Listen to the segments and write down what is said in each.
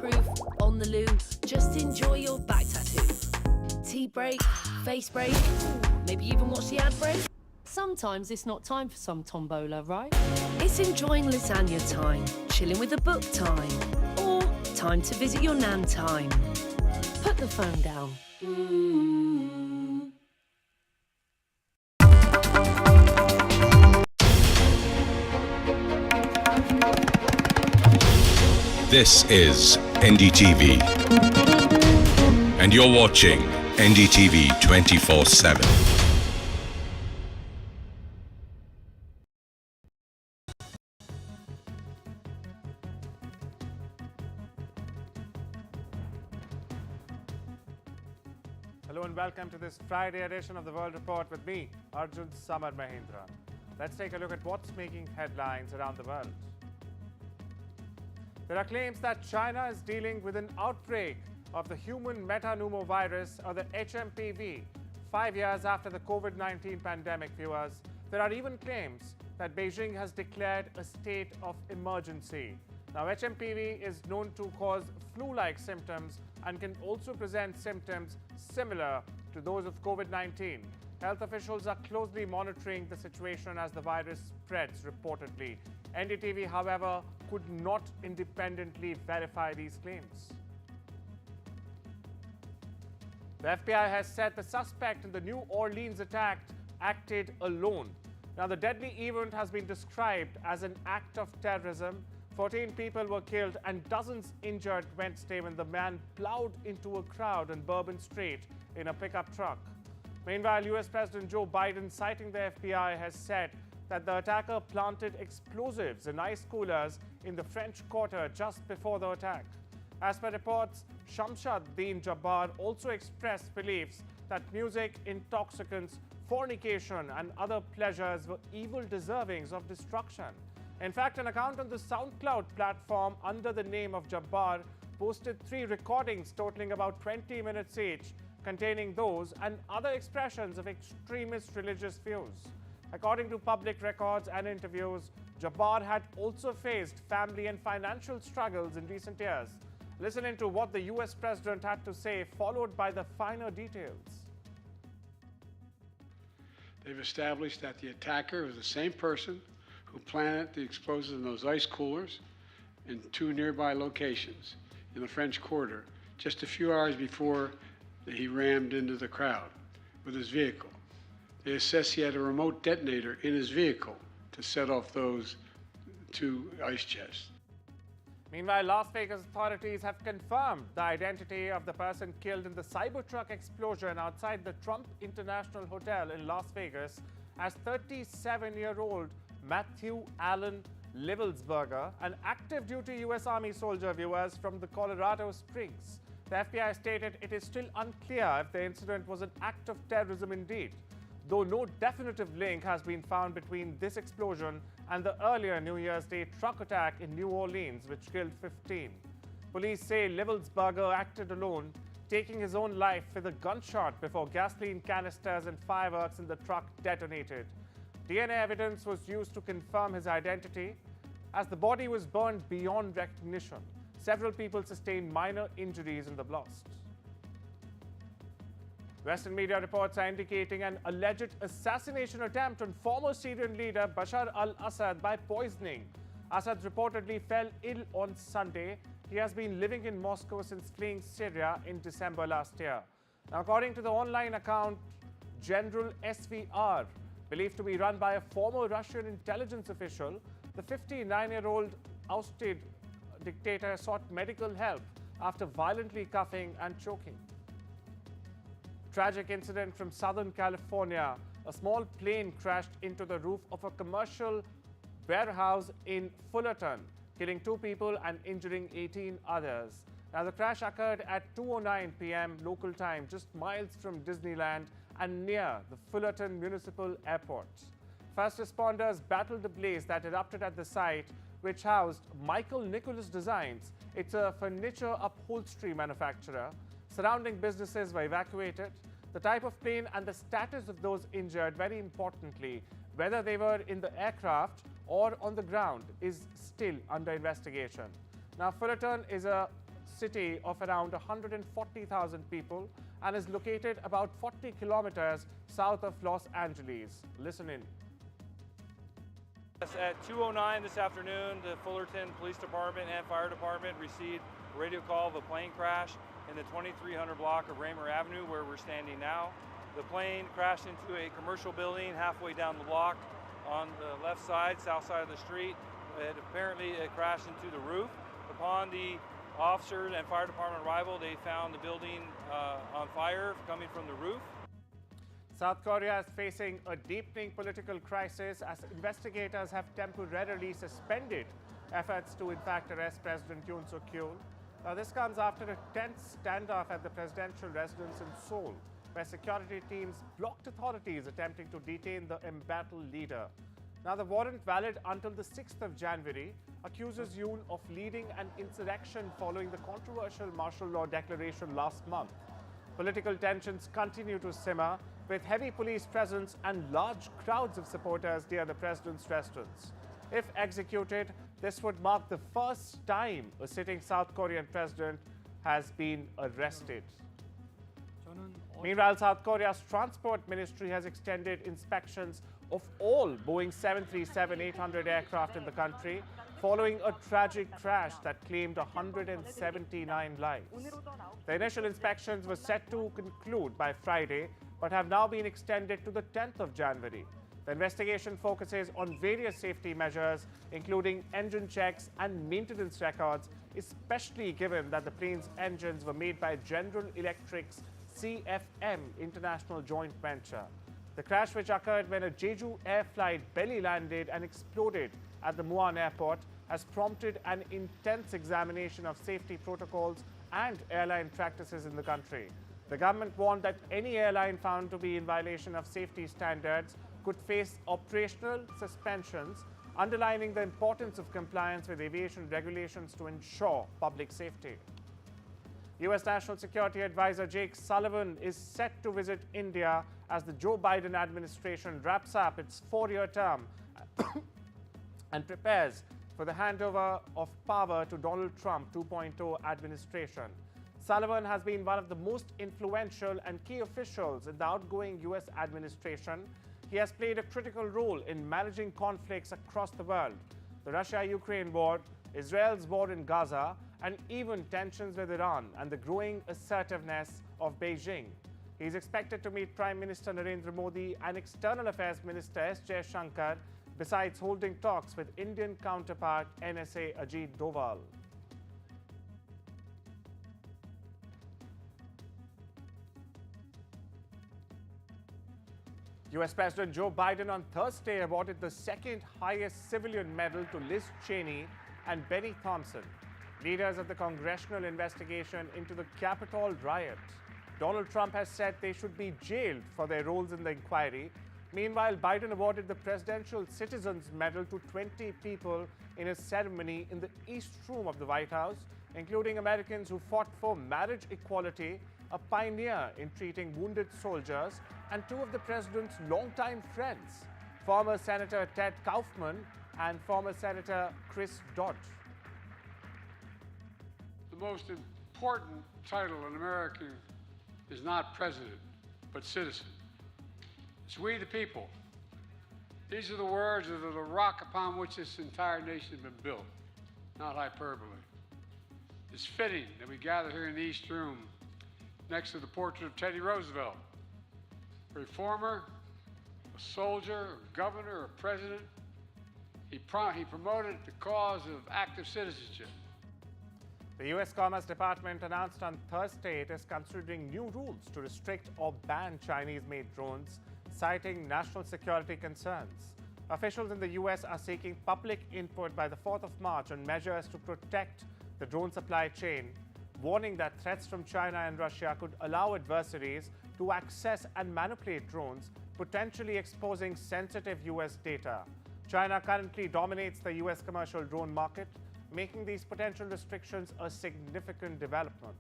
waterproof, on the loo, just enjoy your back tattoo. Tea break, face break, maybe even watch the ad break. Sometimes it's not time for some tombola, right? It's enjoying lasagna time, chilling with a book time, or time to visit your nan time. Put the phone down. This is NDTV, and you're watching NDTV 24/7. Hello and welcome to this Friday edition of the World Report with me, Arjun Mahendran. Let's take a look at what's making headlines around the world. There are claims that China is dealing with an outbreak of the human metapneumovirus, or the HMPV, 5 years after the COVID-19 pandemic, viewers. There are even claims that Beijing has declared a state of emergency. Now, HMPV is known to cause flu-like symptoms and can also present symptoms similar to those of COVID-19. Health officials are closely monitoring the situation as the virus spreads, reportedly. NDTV, however, could not independently verify these claims. The FBI has said the suspect in the New Orleans attack acted alone. Now, the deadly event has been described as an act of terrorism. 14 people were killed and dozens injured Wednesday when the man plowed into a crowd on Bourbon Street in a pickup truck. Meanwhile, US President Joe Biden, citing the FBI, has said that the attacker planted explosives in ice coolers in the French Quarter just before the attack. As per reports, Shamsuddin Jabbar also expressed beliefs that music, intoxicants, fornication and other pleasures were evil deservings of destruction. In fact, an account on the SoundCloud platform under the name of Jabbar posted 3 recordings totaling about 20 minutes each, containing those and other expressions of extremist religious views. According to public records and interviews, Jabbar had also faced family and financial struggles in recent years. Listen into what the US president had to say, followed by the finer details. They've established that the attacker was the same person who planted the explosives in those ice coolers in 2 nearby locations in the French Quarter just a few hours before he rammed into the crowd with his vehicle. They assess he had a remote detonator in his vehicle to set off those 2 ice chests. Meanwhile, Las Vegas authorities have confirmed the identity of the person killed in the Cybertruck explosion outside the Trump International Hotel in Las Vegas as 37-year-old Matthew Allen Livelsberger, an active duty US Army soldier, viewers, from the Colorado Springs. The FBI stated it is still unclear if the incident was an act of terrorism indeed, though no definitive link has been found between this explosion and the earlier New Year's Day truck attack in New Orleans, which killed 15. Police say Livelsberger acted alone, taking his own life with a gunshot before gasoline canisters and fireworks in the truck detonated. DNA evidence was used to confirm his identity. As the body was burned beyond recognition, several people sustained minor injuries in the blast. Western media reports are indicating an alleged assassination attempt on former Syrian leader Bashar al-Assad by poisoning. Assad reportedly fell ill on Sunday. He has been living in Moscow since fleeing Syria in December last year. Now, according to the online account General SVR, believed to be run by a former Russian intelligence official, the 59-year-old ousted dictator sought medical help after violently cuffing and choking. Tragic incident from Southern California. A small plane crashed into the roof of a commercial warehouse in Fullerton, killing 2 people and injuring 18 others. Now, the crash occurred at 2:09 p.m. local time, just miles from Disneyland and near the Fullerton Municipal Airport. First responders battled the blaze that erupted at the site, which housed Michael Nicholas Designs. It's a furniture upholstery manufacturer. Surrounding businesses were evacuated. The type of plane and the status of those injured, very importantly, whether they were in the aircraft or on the ground, is still under investigation. Now, Fullerton is a city of around 140,000 people and is located about 40 kilometers south of Los Angeles. Listen in. At 2:09 this afternoon, the Fullerton Police Department and Fire Department received a radio call of a plane crash in the 2300 block of Raymer Avenue, where we're standing now. The plane crashed into a commercial building halfway down the block on the left side, south side of the street. It crashed into the roof. Upon the officers and fire department arrival, they found the building on fire coming from the roof. South Korea is facing a deepening political crisis as investigators have temporarily suspended efforts to in fact arrest President Yoon Suk-yeol. Now this comes after a tense standoff at the presidential residence in Seoul, where security teams blocked authorities attempting to detain the embattled leader. Now the warrant, valid until the 6th of January, accuses Yoon of leading an insurrection following the controversial martial law declaration last month. Political tensions continue to simmer, with heavy police presence and large crowds of supporters near the president's residence. If executed, this would mark the first time a sitting South Korean president has been arrested. Meanwhile, South Korea's transport ministry has extended inspections of all Boeing 737-800 aircraft in the country following a tragic crash that claimed 179 lives. The initial inspections were set to conclude by Friday, but have now been extended to the 10th of January. The investigation focuses on various safety measures, including engine checks and maintenance records, especially given that the plane's engines were made by General Electric's CFM International joint venture. The crash, which occurred when a Jeju air flight belly landed and exploded at the Muan airport, has prompted an intense examination of safety protocols and airline practices in the country. The government warned that any airline found to be in violation of safety standards could face operational suspensions, underlining the importance of compliance with aviation regulations to ensure public safety. U.S. National Security Advisor Jake Sullivan is set to visit India as the Joe Biden administration wraps up its 4-year term and prepares for the handover of power to Donald Trump 2.0 administration. Sullivan has been one of the most influential and key officials in the outgoing U.S. administration. He has played a critical role in managing conflicts across the world: the Russia-Ukraine war, Israel's war in Gaza, and even tensions with Iran and the growing assertiveness of Beijing. He is expected to meet Prime Minister Narendra Modi and External Affairs Minister S. Jaishankar, besides holding talks with Indian counterpart NSA Ajit Doval. U.S. President Joe Biden on Thursday awarded the second highest civilian medal to Liz Cheney and Benny Thompson, leaders of the congressional investigation into the Capitol riot. Donald Trump has said they should be jailed for their roles in the inquiry. Meanwhile, Biden awarded the Presidential Citizens Medal to 20 people in a ceremony in the East Room of the White House, including Americans who fought for marriage equality, a pioneer in treating wounded soldiers, and two of the president's longtime friends, former Senator Ted Kaufman and former Senator Chris Dodd. The most important title in America is not president, but citizen. It's we the people. These are the words of the rock upon which this entire nation has been built, not hyperbole. It's fitting that we gather here in the East Room next to the portrait of Teddy Roosevelt, a reformer, a soldier, a governor, a president. He promoted the cause of active citizenship. The U.S. Commerce Department announced on Thursday it is considering new rules to restrict or ban Chinese-made drones, citing national security concerns. Officials in the U.S. are seeking public input by the 4th of March on measures to protect the drone supply chain, warning that threats from China and Russia could allow adversaries to access and manipulate drones, potentially exposing sensitive U.S. data. China currently dominates the U.S. commercial drone market, making these potential restrictions a significant development.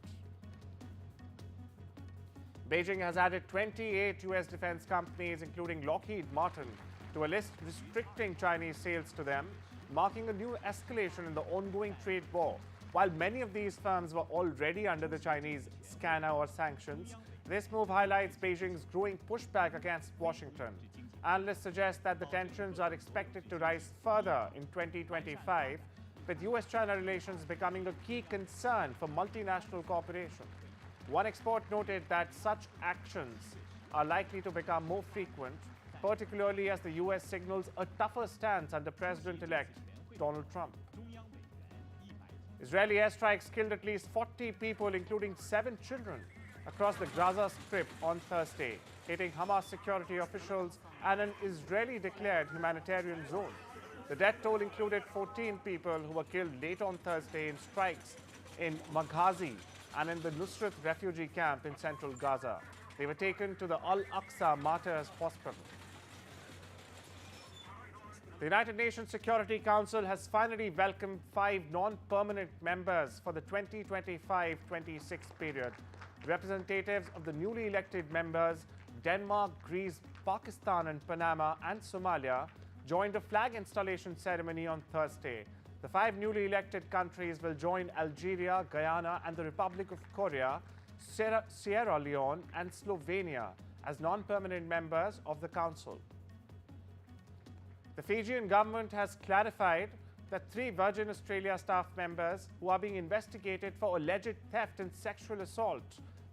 Beijing has added 28 U.S. defense companies, including Lockheed Martin, to a list restricting Chinese sales to them, marking a new escalation in the ongoing trade war While many of these firms were already under the Chinese scanner or sanctions, this move highlights Beijing's growing pushback against Washington. Analysts suggest that the tensions are expected to rise further in 2025, with US-China relations becoming a key concern for multinational cooperation. One expert noted that such actions are likely to become more frequent, particularly as the US signals a tougher stance under President-elect Donald Trump. Israeli airstrikes killed at least 40 people, including 7 children, across the Gaza Strip on Thursday, hitting Hamas security officials and an Israeli-declared humanitarian zone. The death toll included 14 people who were killed late on Thursday in strikes in Maghazi and in the Nusrat refugee camp in central Gaza. They were taken to the Al-Aqsa Martyrs Hospital. The United Nations Security Council has finally welcomed 5 non-permanent members for the 2025-26 period. Representatives of the newly elected members, Denmark, Greece, Pakistan and Panama and Somalia, joined a flag installation ceremony on Thursday. The 5 newly elected countries will join Algeria, Guyana and the Republic of Korea, Sierra Leone and Slovenia as non-permanent members of the Council. The Fijian government has clarified that 3 Virgin Australia staff members who are being investigated for alleged theft and sexual assault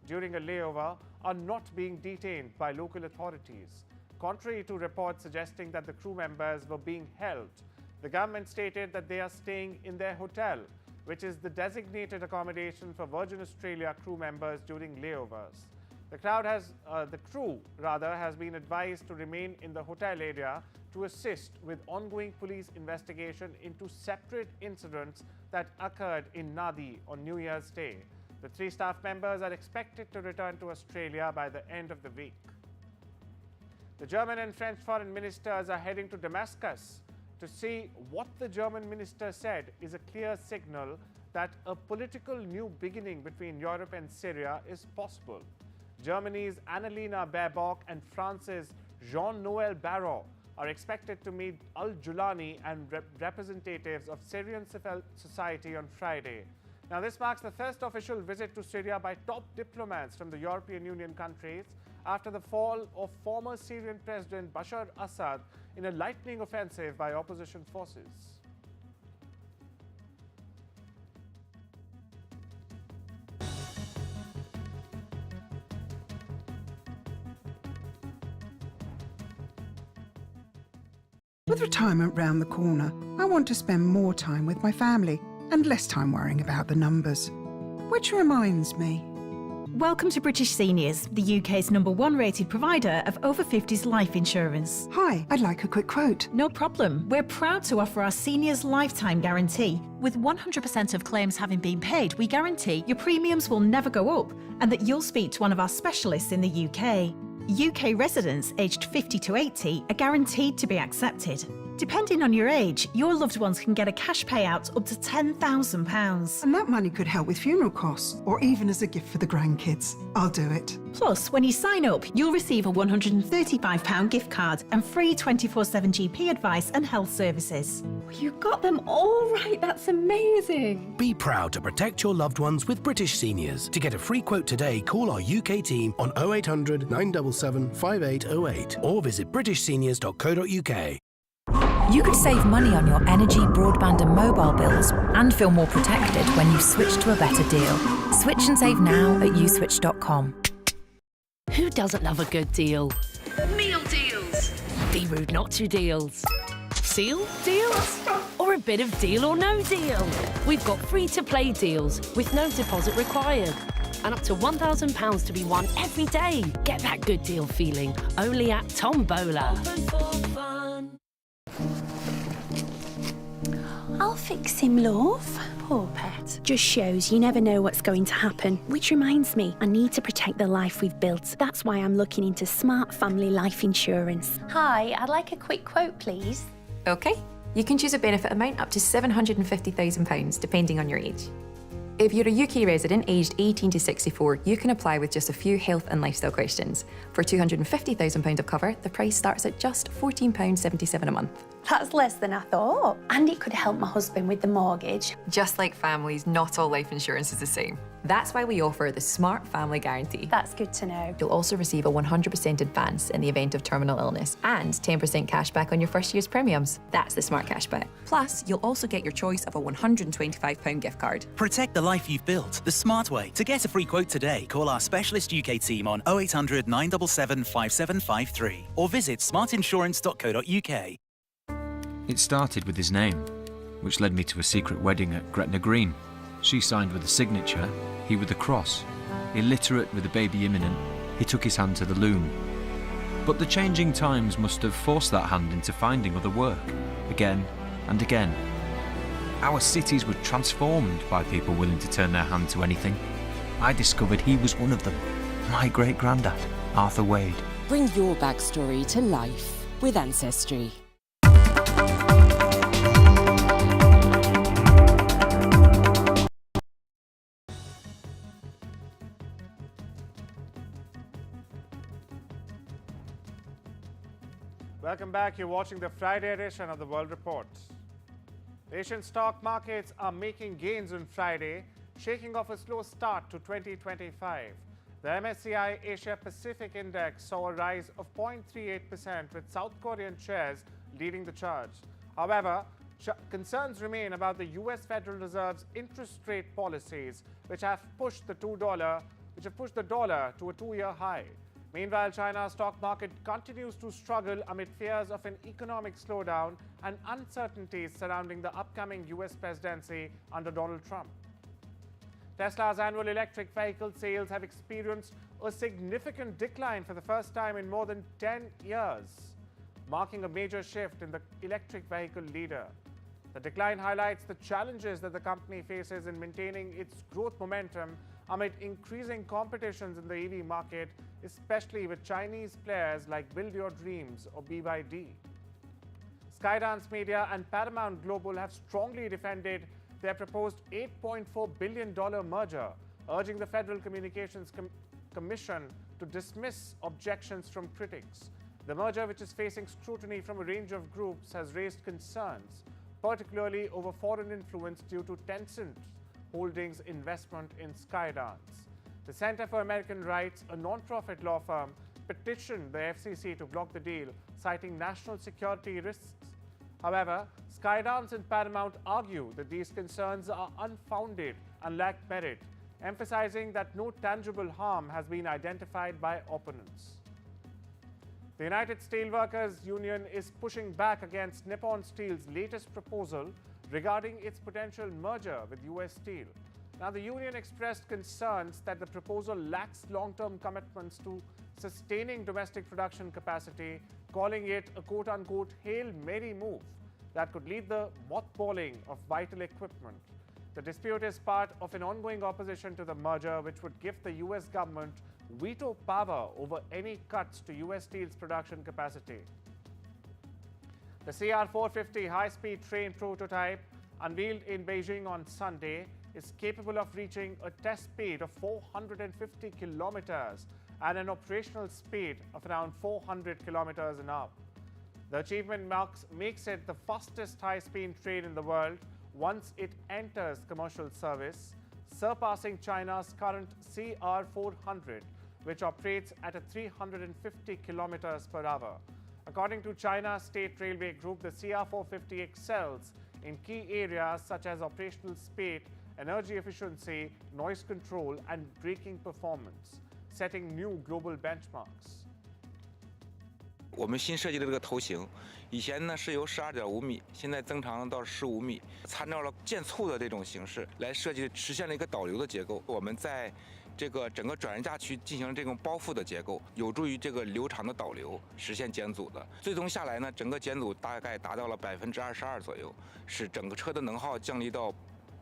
during a layover are not being detained by local authorities. Contrary to reports suggesting that the crew members were being held, the government stated that they are staying in their hotel, which is the designated accommodation for Virgin Australia crew members during layovers. The crew has been advised to remain in the hotel area to assist with ongoing police investigation into separate incidents that occurred in Nadi on New Year's Day. The 3 staff members are expected to return to Australia by the end of the week. The German and French foreign ministers are heading to Damascus to see what the German minister said is a clear signal that a political new beginning between Europe and Syria is possible. Germany's Annalena Baerbock and France's Jean-Noël Barrot are expected to meet Al-Julani and representatives of Syrian civil society on Friday. Now, this marks the first official visit to Syria by top diplomats from the European Union countries after the fall of former Syrian President Bashar Assad in a lightning offensive by opposition forces. With retirement round the corner, I want to spend more time with my family and less time worrying about the numbers. Which reminds me. Welcome to British Seniors, the UK's #1 rated provider of over 50s life insurance. Hi, I'd like a quick quote. No problem. We're proud to offer our seniors lifetime guarantee. With 100% of claims having been paid, we guarantee your premiums will never go up and that you'll speak to one of our specialists in the UK. UK residents aged 50 to 80 are guaranteed to be accepted. Depending on your age, your loved ones can get a cash payout up to £10,000. And that money could help with funeral costs or even as a gift for the grandkids. I'll do it. Plus, when you sign up, you'll receive a £135 gift card and free 24/7 GP advice and health services. You got them all right. That's amazing. Be proud to protect your loved ones with British Seniors. To get a free quote today, call our UK team on 0800 977 5808 or visit britishseniors.co.uk. You could save money on your energy, broadband and mobile bills and feel more protected when you switch to a better deal. Switch and save now at uswitch.com. Who doesn't love a good deal? Meal deals. Be rude not to deals. Seal deals? Or a bit of deal or no deal? We've got free-to-play deals with no deposit required. And up to £1,000 to be won every day. Get that good deal feeling only at Tombola. I'll fix him, love. Poor pet. Just shows you never know what's going to happen. Which reminds me, I need to protect the life we've built. That's why I'm looking into smart family life insurance. Hi, I'd like a quick quote, please. OK, you can choose a benefit amount up to £750,000 depending on your age. If you're a UK resident aged 18 to 64, you can apply with just a few health and lifestyle questions. For £250,000 of cover, the price starts at just £14.77 a month. That's less than I thought. And it could help my husband with the mortgage. Just like families, not all life insurance is the same. That's why we offer the Smart Family Guarantee. That's good to know. You'll also receive a 100% advance in the event of terminal illness and 10% cash back on your first year's premiums. That's the Smart Cashback. Plus, you'll also get your choice of a £125 gift card. Protect the life you've built the smart way. To get a free quote today, call our specialist UK team on 0800 977 5753 or visit smartinsurance.co.uk. It started with his name, which led me to a secret wedding at Gretna Green. She signed with a signature, he with a cross. Illiterate with a baby imminent, he took his hand to the loom. But the changing times must have forced that hand into finding other work, again and again. Our cities were transformed by people willing to turn their hand to anything. I discovered he was one of them, my great-granddad, Arthur Wade. Bring your backstory to life with Ancestry. Welcome back. You're watching the Friday edition of the World Report. Asian stock markets are making gains on Friday, shaking off a slow start to 2025. The MSCI Asia Pacific Index saw a rise of 0.38%, with South Korean shares leading the charge. However, concerns remain about the US Federal Reserve's interest rate policies, which have pushed the dollar to a two-year high. Meanwhile, China's stock market continues to struggle amid fears of an economic slowdown and uncertainties surrounding the upcoming US presidency under Donald Trump. Tesla's annual electric vehicle sales have experienced a significant decline for the first time in more than 10 years, marking a major shift in the electric vehicle leader. The decline highlights the challenges that the company faces in maintaining its growth momentum amid increasing competitions in the EV market, especially with Chinese players like Build Your Dreams or BYD. Skydance Media and Paramount Global have strongly defended their proposed $8.4 billion merger, urging the Federal Communications Commission to dismiss objections from critics. The merger, which is facing scrutiny from a range of groups, has raised concerns, particularly over foreign influence due to Tencent Holdings' investment in Skydance. The Center for American Rights, a non-profit law firm, petitioned the FCC to block the deal, citing national security risks. However, Skydance and Paramount argue that these concerns are unfounded and lack merit, emphasizing that no tangible harm has been identified by opponents. The United Steelworkers Union is pushing back against Nippon Steel's latest proposal regarding its potential merger with US Steel. Now, the union expressed concerns that the proposal lacks long-term commitments to sustaining domestic production capacity, calling it a quote-unquote Hail Mary move that could lead the mothballing of vital equipment. The dispute is part of an ongoing opposition to the merger, which would give the US government veto power over any cuts to US Steel's production capacity. The CR450 high-speed train prototype, unveiled in Beijing on Sunday, is capable of reaching a test speed of 450 kilometers and an operational speed of around 400 kilometers an hour. The achievement makes it the fastest high-speed train in the world once it enters commercial service, surpassing China's current CR400, which operates at a 350 kilometers per hour. According to China's State Railway Group, the CR450 excels in key areas such as operational speed, energy efficiency, noise control, and braking performance, setting new global benchmarks. 我们新设计的这个头型，以前呢是由12.5米，现在增长到15米，参照了渐促的这种形式来设计，实现了一个导流的结构。我们在这个整个转任架区进行这种包覆的结构，有助于这个流场的导流，实现减阻的。最终下来呢，整个减阻大概达到了22%左右，使整个车的能耗降低到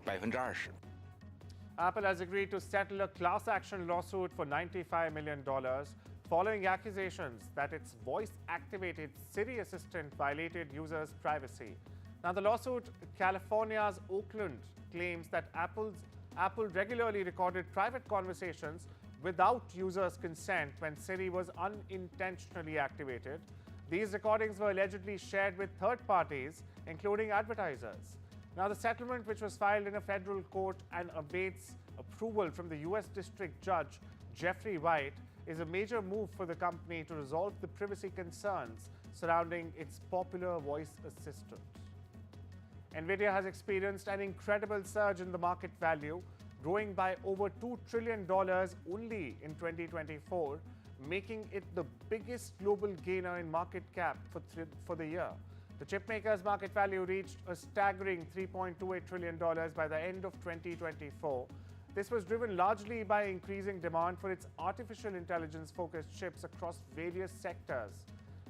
20%。Apple has agreed to settle a class action lawsuit for $95 million following accusations that its voice-activated Siri assistant violated users' privacy. Now, the lawsuit, California's Oakland, claims that Apple's Apple regularly recorded private conversations without users' consent when Siri was unintentionally activated. These recordings were allegedly shared with third parties, including advertisers. Now, the settlement, which was filed in a federal court and awaits approval from the U.S. District Judge Jeffrey White, is a major move for the company to resolve the privacy concerns surrounding its popular voice assistant. NVIDIA has experienced an incredible surge in the market value, growing by over $2 trillion only in 2024, making it the biggest global gainer in market cap for the year. The chipmaker's market value reached a staggering $3.28 trillion by the end of 2024. This was driven largely by increasing demand for its artificial intelligence-focused chips across various sectors.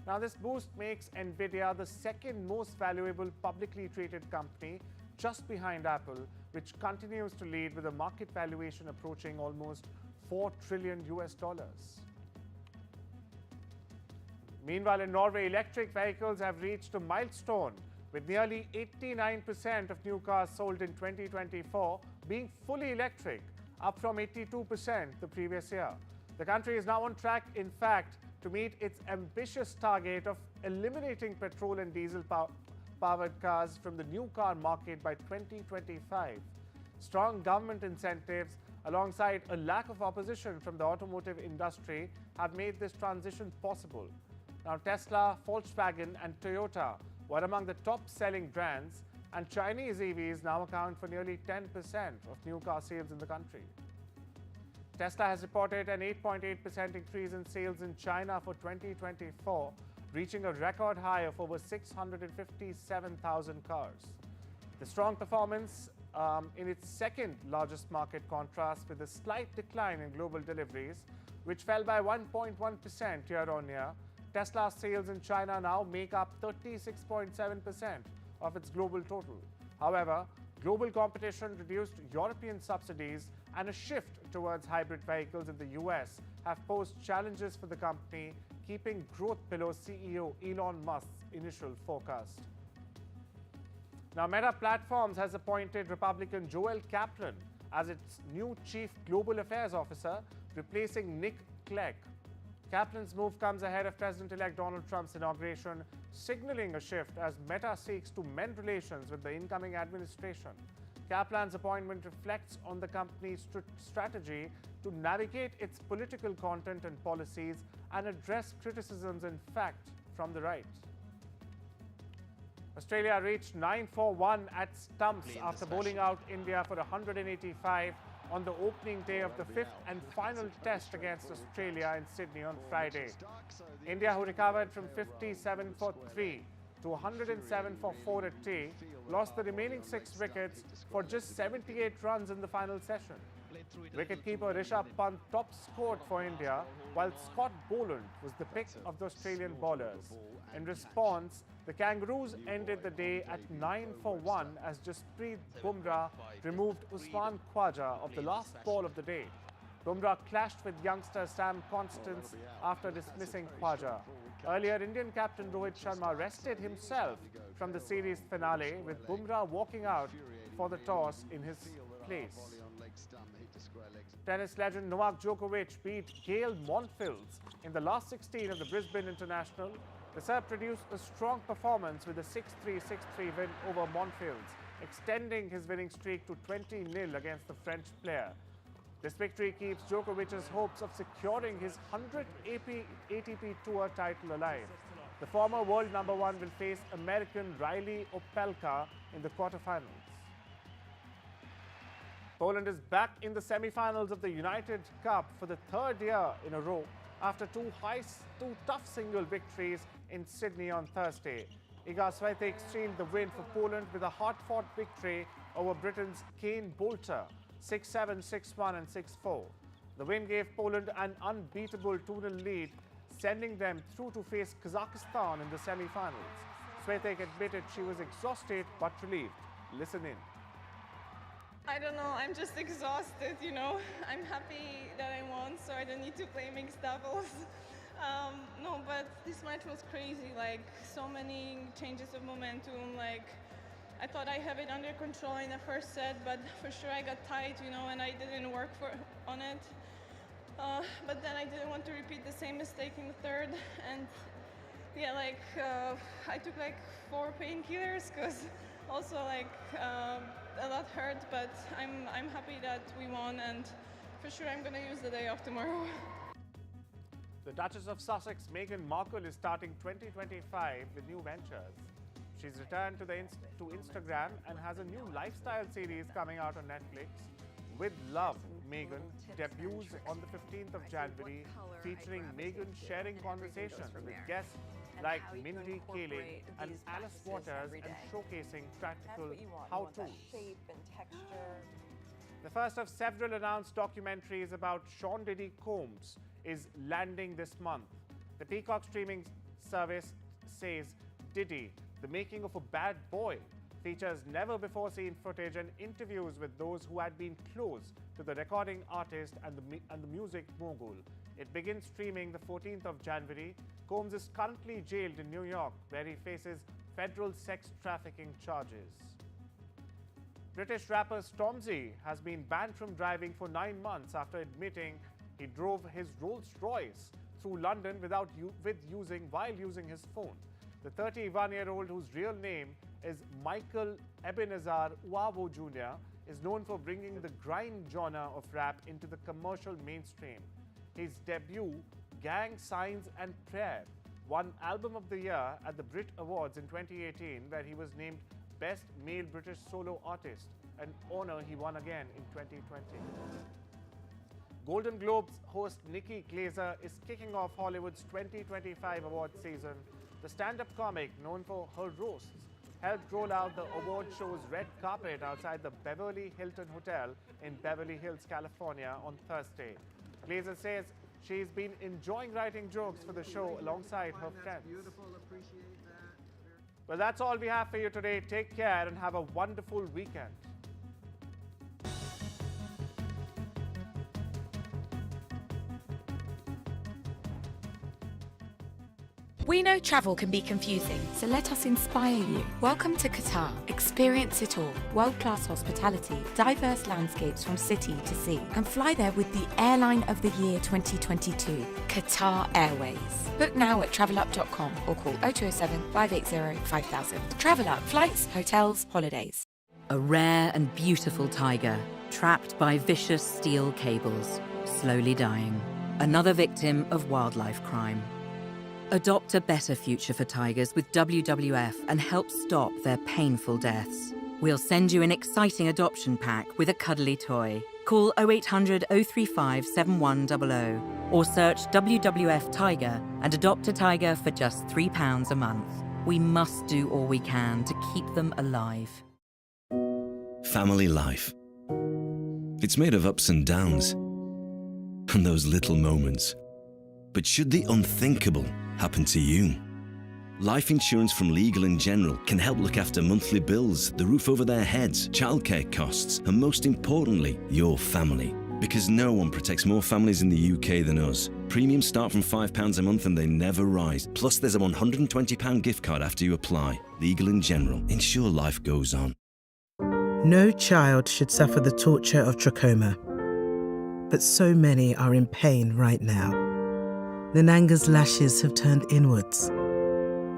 Now, this boost makes NVIDIA the second most valuable publicly traded company, just behind Apple, which continues to lead with a market valuation approaching almost $4 trillion. Meanwhile, in Norway, electric vehicles have reached a milestone, with nearly 89% of new cars sold in 2024 being fully electric, up from 82% the previous year. The country is now on track, in fact, to meet its ambitious target of eliminating petrol and diesel-powered cars from the new car market by 2025. Strong government incentives, alongside a lack of opposition from the automotive industry, have made this transition possible. Now, Tesla, Volkswagen and Toyota were among the top-selling brands, and Chinese EVs now account for nearly 10% of new car sales in the country. Tesla has reported an 8.8% increase in sales in China for 2024, reaching a record high of over 657,000 cars. The strong performance in its second largest market contrasts with a slight decline in global deliveries, which fell by 1.1% year-on-year. Tesla's sales in China now make up 36.7% of its global total. However, global competition, reduced European subsidies, and a shift towards hybrid vehicles in the US have posed challenges for the company, keeping growth below CEO Elon Musk's initial forecast. Now, Meta Platforms has appointed Republican Joel Kaplan as its new Chief Global Affairs Officer, replacing Nick Clegg. Kaplan's move comes ahead of President-elect Donald Trump's inauguration, signaling a shift as Meta seeks to mend relations with the incoming administration. Kaplan's appointment reflects on the company's strategy to navigate its political content and policies and address criticisms, in fact, from the right. Australia reached 9-4-1 at stumps after bowling out India for 185 on the opening day of the fifth and final test against Australia in Sydney on Friday. India, who recovered from 57 for 3 to 107 for 4 at tea, lost the remaining 6 wickets for just 78 runs in the final session. Wicketkeeper Rishabh Pant top scored for India, while Scott Boland was the pick of the Australian bowlers. In response, the Kangaroos ended the day at 9-for-1 as Jasprit Bumrah removed Usman Khwaja of the last ball of the day. Bumrah clashed with youngster Sam Constance after dismissing Khwaja. Earlier, Indian captain Rohit Sharma rested himself from the series finale, with Bumrah walking out for the toss in his place. Tennis legend Novak Djokovic beat Gail Monfils in the last 16 of the Brisbane International. The Serb produced a strong performance with a 6-3, 6-3 win over Monfils, extending his winning streak to 20-0 against the French player. This victory keeps Djokovic's hopes of securing his 100th ATP Tour title alive. The former world number 1 will face American Riley Opelka in the quarterfinals. Poland is back in the semi-finals of the United Cup for the 3rd year in a row after two tough single victories in Sydney on Thursday. Iga Swiatek sealed the win for Poland with a hard-fought victory over Britain's Kane Boulter, 6-7, 6-1 and 6-4. The win gave Poland an unbeatable 2-0 lead, sending them through to face Kazakhstan in the semi-finals. Swiatek admitted she was exhausted but relieved. Listen in. I don't know, I'm just exhausted, you know. I'm happy that I won, so I don't need to play mixed doubles. No, but this match was crazy, like so many changes of momentum, like I thought I have it under control in the first set, but for sure I got tight, you know, and I didn't work on it. But then I didn't want to repeat the same mistake in the third, and yeah, like I took like 4 painkillers because also like a lot hurt. But I'm happy that we won, and for sure I'm gonna use the day off tomorrow. The Duchess of Sussex, Meghan Markle, is starting 2025 with new ventures. She's returned to Instagram and has a new lifestyle series coming out on Netflix. With Love, Meghan debuts on the 15th of January, featuring Meghan sharing conversations with guests like Mindy Kaling and Alice Waters and showcasing practical how-tos. The first of several announced documentaries about Sean Diddy Combs is landing this month. The Peacock streaming service says Diddy, The Making of a Bad Boy, features never-before-seen footage and interviews with those who had been close to the recording artist and the music mogul. It begins streaming the 14th of January. Combs is currently jailed in New York, where he faces federal sex trafficking charges. British rapper Stormzy has been banned from driving for 9 months after admitting he drove his Rolls-Royce through London while using his phone. The 31-year-old, whose real name is Michael Ebenezer Uavo Jr., is known for bringing the grime genre of rap into the commercial mainstream. His debut, Gang Signs and Prayer, won Album of the Year at the Brit Awards in 2018, where he was named Best Male British Solo Artist, an honor he won again in 2020. Golden Globes host Nikki Glaser is kicking off Hollywood's 2025 award season. The stand-up comic, known for her roasts, helped roll out the award show's red carpet outside the Beverly Hilton Hotel in Beverly Hills, California on Thursday. Glaser says she's been enjoying writing jokes for the show alongside her friends. Well, that's all we have for you today. Take care and have a wonderful weekend. We know travel can be confusing, so let us inspire you. Welcome to Qatar. Experience it all. World-class hospitality, diverse landscapes from city to sea, and fly there with the Airline of the Year 2022, Qatar Airways. Book now at travelup.com or call 0207 580 5000. Travel Up, flights, hotels, holidays. A rare and beautiful tiger, trapped by vicious steel cables, slowly dying. Another victim of wildlife crime. Adopt a better future for tigers with WWF and help stop their painful deaths. We'll send you an exciting adoption pack with a cuddly toy. Call 0800 035 7100 or search WWF Tiger and adopt a tiger for just £3 a month. We must do all we can to keep them alive. Family life. It's made of ups and downs and those little moments. But should the unthinkable happen to you? Life insurance from Legal & General can help look after monthly bills, the roof over their heads, childcare costs, and most importantly, your family. Because no one protects more families in the UK than us. Premiums start from £5 a month and they never rise. Plus there's a £120 gift card after you apply. Legal & General. Ensure life goes on. No child should suffer the torture of trachoma. But so many are in pain right now. Nananga's lashes have turned inwards.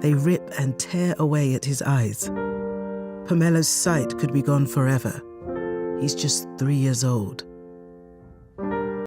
They rip and tear away at his eyes. Pamelo's sight could be gone forever. He's just 3 years old.